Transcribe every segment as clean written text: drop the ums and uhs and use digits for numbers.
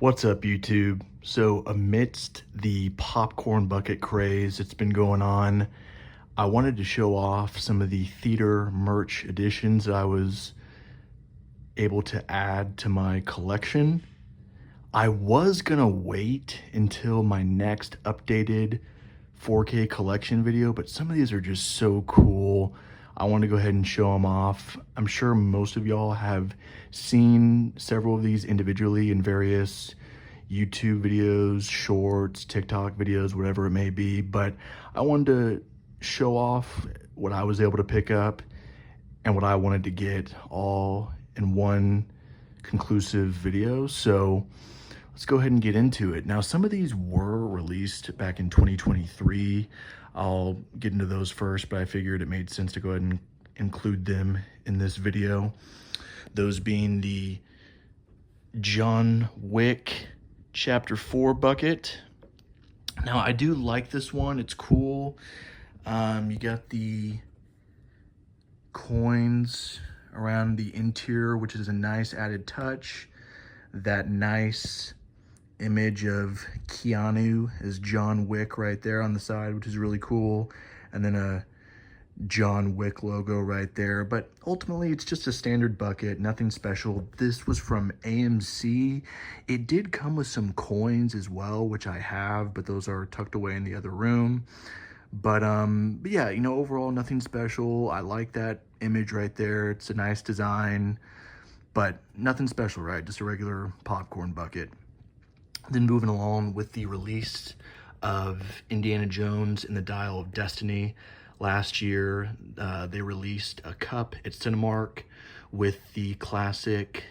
What's up, YouTube? So, amidst the popcorn bucket craze that's been going on, I wanted to show off some of the theater merch editions that I was able to add to my collection. I was gonna wait until my next updated 4K collection video, but some of these are just so cool. I want to go ahead and show them off. I'm sure most of y'all have seen several of these individually in various YouTube videos, shorts, TikTok videos, whatever it may be, but I wanted to show off what I was able to pick up and what I wanted to get all in one conclusive video. So let's go ahead and get into it. Now, some of these were released back in 2023. I'll get into those first, but I figured it made sense to go ahead and include them in this video. Those being the John Wick Chapter 4 bucket. Now, I do like this one. It's cool. You got the coins around the interior, which is a nice added touch. That nice image of Keanu as John Wick right there on the side, which is really cool. And then a John Wick logo right there. But ultimately, it's just a standard bucket, nothing special. This was from AMC. It did come with some coins as well, which I have, but those are tucked away in the other room. But yeah, you know, overall, nothing special. I like that image right there. It's a nice design, but nothing special, right? Just a regular popcorn bucket. Then moving along with the release of Indiana Jones and the Dial of Destiny. Last year, they released a cup at Cinemark with the classic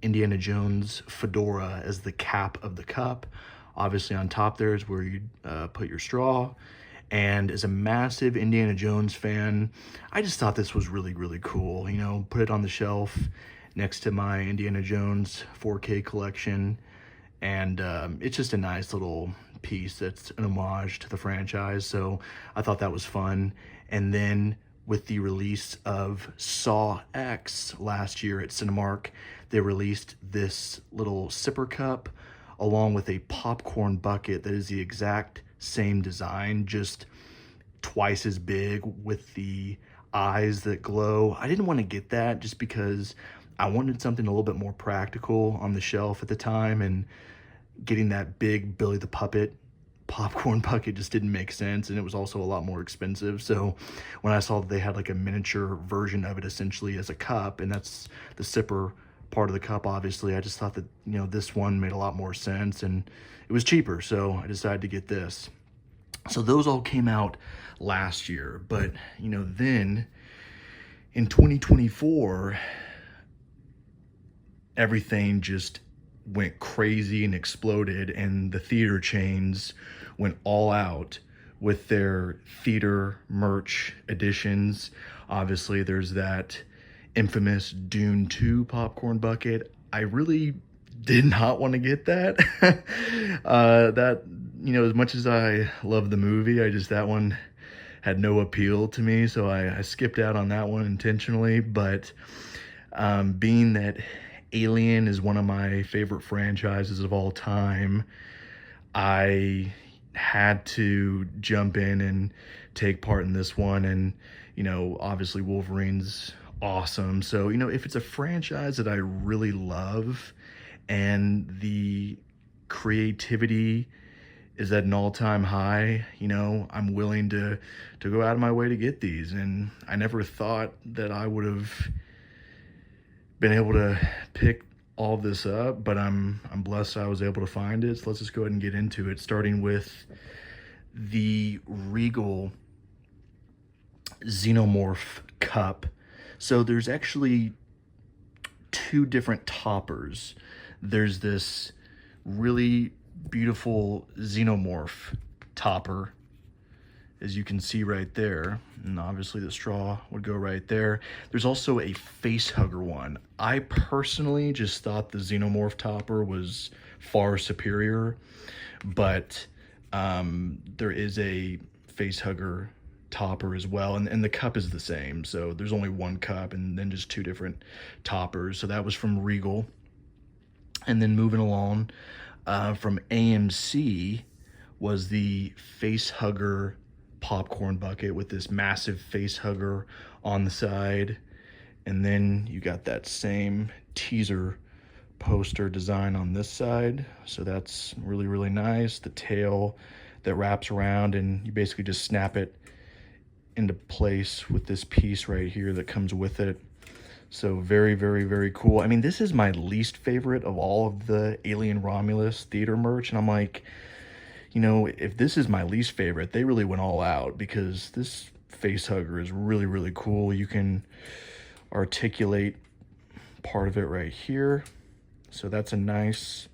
Indiana Jones fedora as the cap of the cup. Obviously on top there is where you put your straw. And as a massive Indiana Jones fan, I just thought this was really, really cool. You know, put it on the shelf next to my Indiana Jones 4K collection. And it's just a nice little piece that's an homage to the franchise. So I thought that was fun. And then with the release of Saw X last year at Cinemark, they released this little sipper cup along with a popcorn bucket that is the exact same design, just twice as big with the eyes that glow. I didn't want to get that just because I wanted something a little bit more practical on the shelf at the time, and getting that big Billy the Puppet popcorn bucket just didn't make sense, and it was also a lot more expensive. So when I saw that they had like a miniature version of it essentially as a cup, and that's the sipper part of the cup, obviously, I just thought that, you know, this one made a lot more sense and it was cheaper, so I decided to get this. So those all came out last year, but you know, then in 2024 everything just went crazy and exploded, and the theater chains went all out with their theater merch editions. Obviously, there's that infamous Dune 2 popcorn bucket. I really did not want to get that. That, you know, as much as I love the movie, that one had no appeal to me, so I skipped out on that one intentionally. But being that Alien is one of my favorite franchises of all time, I had to jump in and take part in this one. And, you know, obviously Wolverine's awesome. So, you know, if it's a franchise that I really love and the creativity is at an all-time high, you know, I'm willing to go out of my way to get these. And I never thought that I would have been able to pick all this up, but I'm blessed I was able to find it. So let's just go ahead and get into it, starting with the Regal Xenomorph cup. So there's actually two different toppers. There's this really beautiful Xenomorph topper, as you can see right there, and obviously the straw would go right there. There's also a face hugger one. I personally just thought the Xenomorph topper was far superior, but there is a face hugger topper as well, and the cup is the same. So there's only one cup and then just two different toppers. So that was from Regal. And then moving along, from AMC was the Face Hugger popcorn bucket with this massive face hugger on the side. And then you got that same teaser poster design on this side. So that's really, really nice. The tail that wraps around, and you basically just snap it into place with this piece right here that comes with it. So very, very, very cool. I mean, this is my least favorite of all of the Alien Romulus theater merch. And I'm like, you know, if this is my least favorite, they really went all out, because this face hugger is really, really cool. You can articulate part of it right here. So that's a nice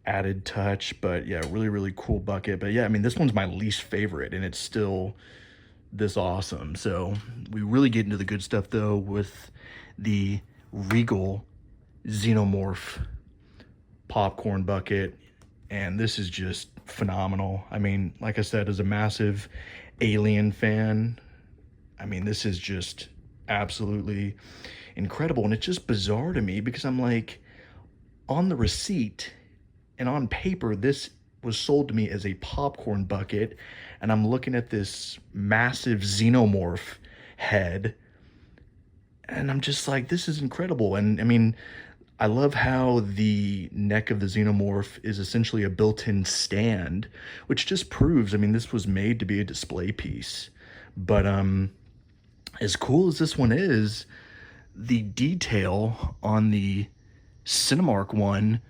added touch. But yeah, really, really cool bucket. But yeah, I mean, this one's my least favorite, and it's still this awesome. So we really get into the good stuff though with the Regal Xenomorph popcorn bucket, and this is just phenomenal. I mean, like I said, as a massive Alien fan, I mean, this is just absolutely incredible. And it's just bizarre to me, because I'm like, on the receipt and on paper, this was sold to me as a popcorn bucket, and I'm looking at this massive Xenomorph head, and I'm just like, this is incredible. And I mean, I love how the neck of the Xenomorph is essentially a built-in stand, which just proves, I mean, this was made to be a display piece. But as cool as this one is, the detail on the Cinemark one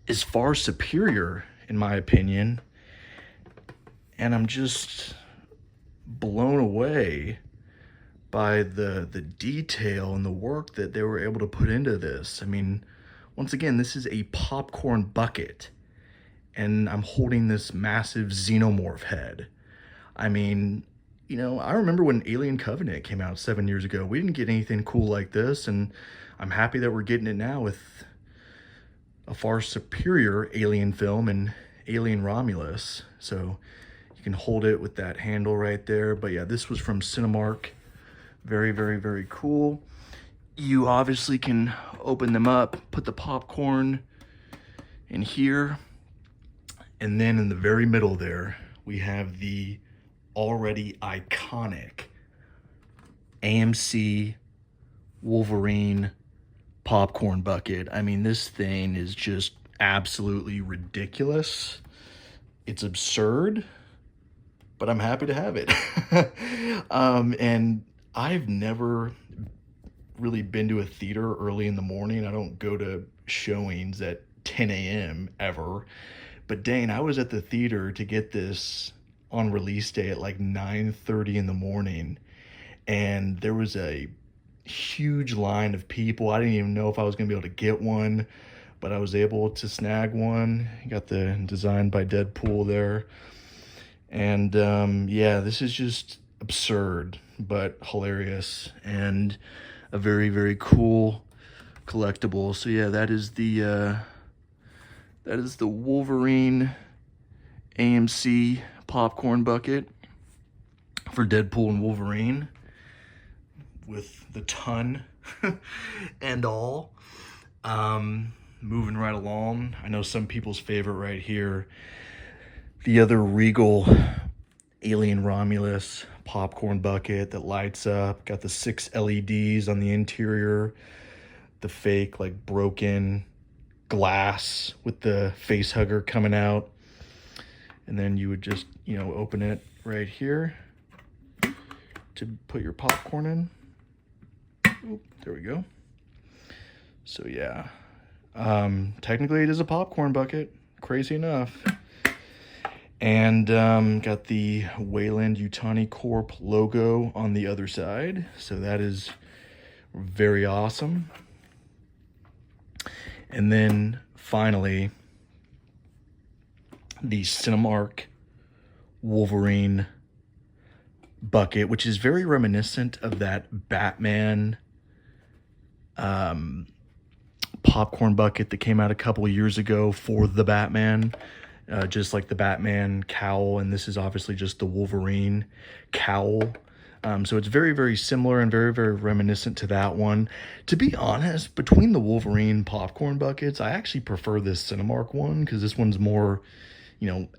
is far superior, in my opinion. And I'm just blown away by the detail and the work that they were able to put into this. I mean, once again, this is a popcorn bucket, and I'm holding this massive Xenomorph head. I mean, you know, I remember when Alien Covenant came out 7 years ago. We didn't get anything cool like this, and I'm happy that we're getting it now with a far superior Alien film and Alien Romulus. So you can hold it with that handle right there. But yeah, this was from Cinemark. Very, very, very cool. You obviously can open them up, put the popcorn in here, and then in the very middle there, we have the already iconic AMC Wolverine popcorn bucket. I mean, this thing is just absolutely ridiculous. It's absurd, but I'm happy to have it. And I've never really been to a theater early in the morning. I don't go to showings at 10 a.m. ever. But dang, I was at the theater to get this on release day at like 9:30 in the morning. And there was a huge line of people. I didn't even know if I was going to be able to get one, but I was able to snag one. Got the design by Deadpool there. And yeah, this is just absurd, but hilarious, and a very, very cool collectible. So yeah, that is the Wolverine AMC popcorn bucket for Deadpool and Wolverine, with the ton and all. Moving right along, I know some people's favorite right here, the other Regal Alien Romulus popcorn bucket that lights up. Got the 6 LEDs on the interior, the fake like broken glass with the face hugger coming out, and then you would just, you know, open it right here to put your popcorn in. Oop, there we go. So yeah, technically it is a popcorn bucket, crazy enough. And got the Weyland-Yutani Corp logo on the other side. So that is very awesome. And then finally, the Cinemark Wolverine bucket, which is very reminiscent of that Batman popcorn bucket that came out a couple of years ago for the Batman. Just like the Batman cowl, and this is obviously just the Wolverine cowl. So it's very, very similar and very, very reminiscent to that one. To be honest, between the Wolverine popcorn buckets, I actually prefer this Cinemark one because this one's more,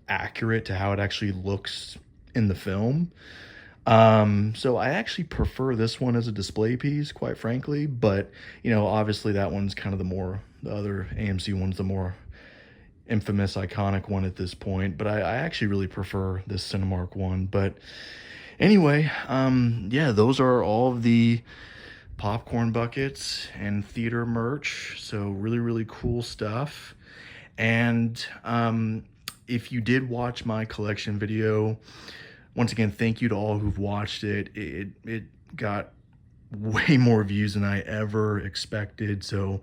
accurate to how it actually looks in the film. So I actually prefer this one as a display piece, quite frankly, but obviously that one's kind of the other AMC one's the more infamous, iconic one at this point, but I actually really prefer this Cinemark one. But anyway, yeah, those are all of the popcorn buckets and theater merch. So really, really cool stuff. And if you did watch my collection video, once again, thank you to all who've watched it. It got way more views than I ever expected. So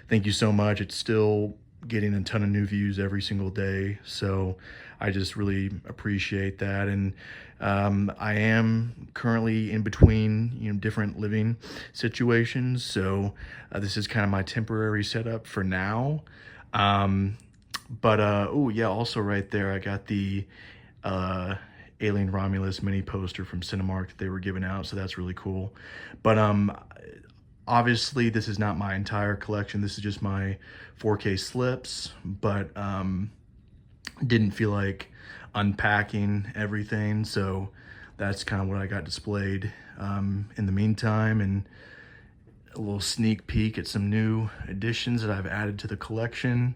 thank you so much. It's still getting a ton of new views every single day. So I just really appreciate that. And I am currently in between, different living situations. So this is kind of my temporary setup for now. Oh yeah, also right there, I got the Alien Romulus mini poster from Cinemark that they were giving out. So that's really cool. But obviously this is not my entire collection. This is just my 4K slips, but didn't feel like unpacking everything. So that's kind of what I got displayed in the meantime, and a little sneak peek at some new additions that I've added to the collection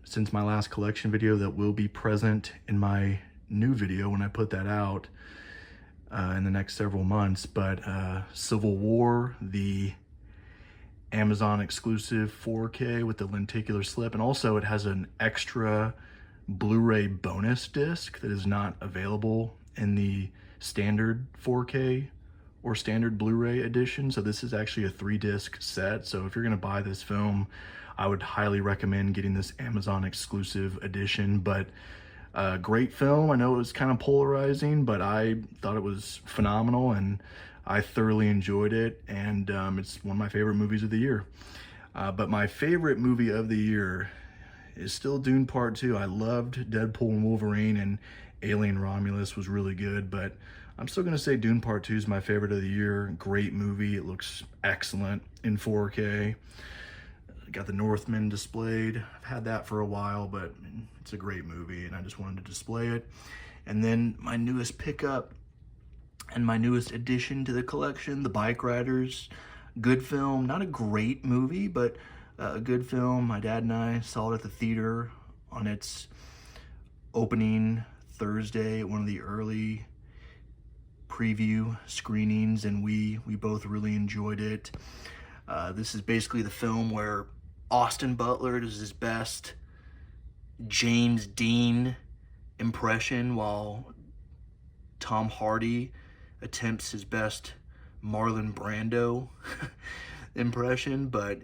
since my last collection video that will be present in my new video when I put that out in the next several months. But Civil War, the Amazon exclusive 4K with the lenticular slip, and also it has an extra Blu-ray bonus disc that is not available in the standard 4K or standard Blu-ray edition. So this is actually a 3-disc set. So if you're gonna buy this film, I would highly recommend getting this Amazon exclusive edition. But great film. I know it was kind of polarizing, but I thought it was phenomenal and I thoroughly enjoyed it. And it's one of my favorite movies of the year. But my favorite movie of the year is still Dune Part 2. I loved Deadpool and Wolverine, and Alien Romulus was really good, but I'm still gonna say Dune Part 2 is my favorite of the year. Great movie. It looks excellent in 4K. Got the Northman displayed. I've had that for a while, but it's a great movie and I just wanted to display it. And then my newest pickup and my newest addition to the collection, The Bike Riders. Good film, not a great movie, but a good film. My dad and I saw it at the theater on its opening Thursday, one of the early preview screenings, and we both really enjoyed it. This is basically the film where Austin Butler does his best James Dean impression while Tom Hardy attempts his best Marlon Brando impression. But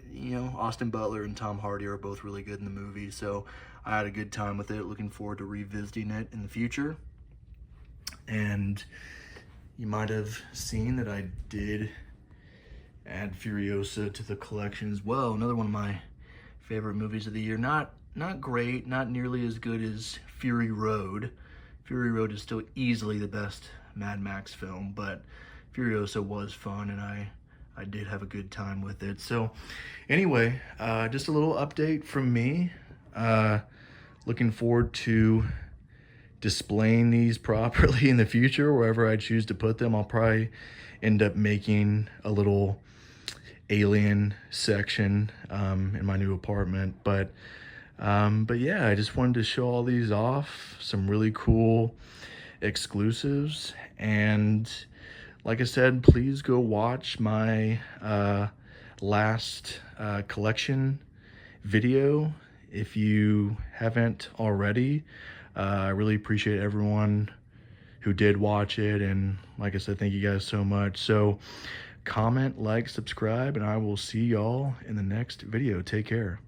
Austin Butler and Tom Hardy are both really good in the movie, so I had a good time with it. Looking forward to revisiting it in the future. And you might have seen that I did add Furiosa to the collection as well. Another one of my favorite movies of the year. Not great, not nearly as good as Fury Road. Fury Road is still easily the best Mad Max film, but Furiosa was fun, and I did have a good time with it. So anyway, just a little update from me. Looking forward to displaying these properly in the future, wherever I choose to put them. I'll probably end up making a little Alien section in my new apartment. But yeah, I just wanted to show all these off, some really cool exclusives. And like I said, please go watch my last collection video if you haven't already. I really appreciate everyone who did watch it, and like I said, thank you guys so much. So comment, like, subscribe, and I will see y'all in the next video. Take care.